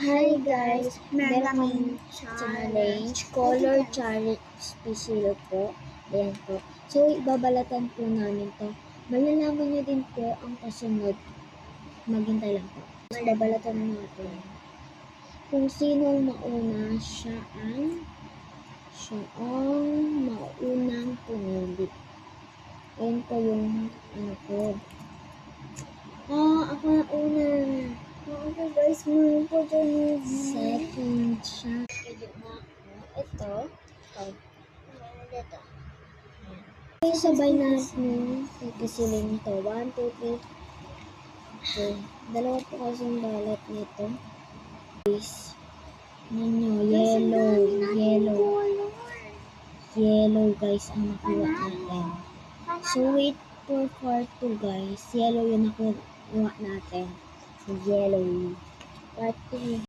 Hi guys, meron kaming challenge, color challenge special po. Ayan po. So, ibabalatan po namin to. Malalaman nyo din po ang kasunod. Maghintay lang po. Tapos babalatan natin. Kung sino ang mauna, siya ang maunang pumili. Ayan po yung ano po. Ako na una. Okay guys, meron po dyan second siya. Ito. Okay, sabay natin pagkasilin ito. 1, 2, 3. Okay. Dalawa po kasing balat nito. Guys, ninyo, yellow guys ang nakuha natin. So wait for part 2 guys. Yellow yung nakuha natin. Yellow. Part 2.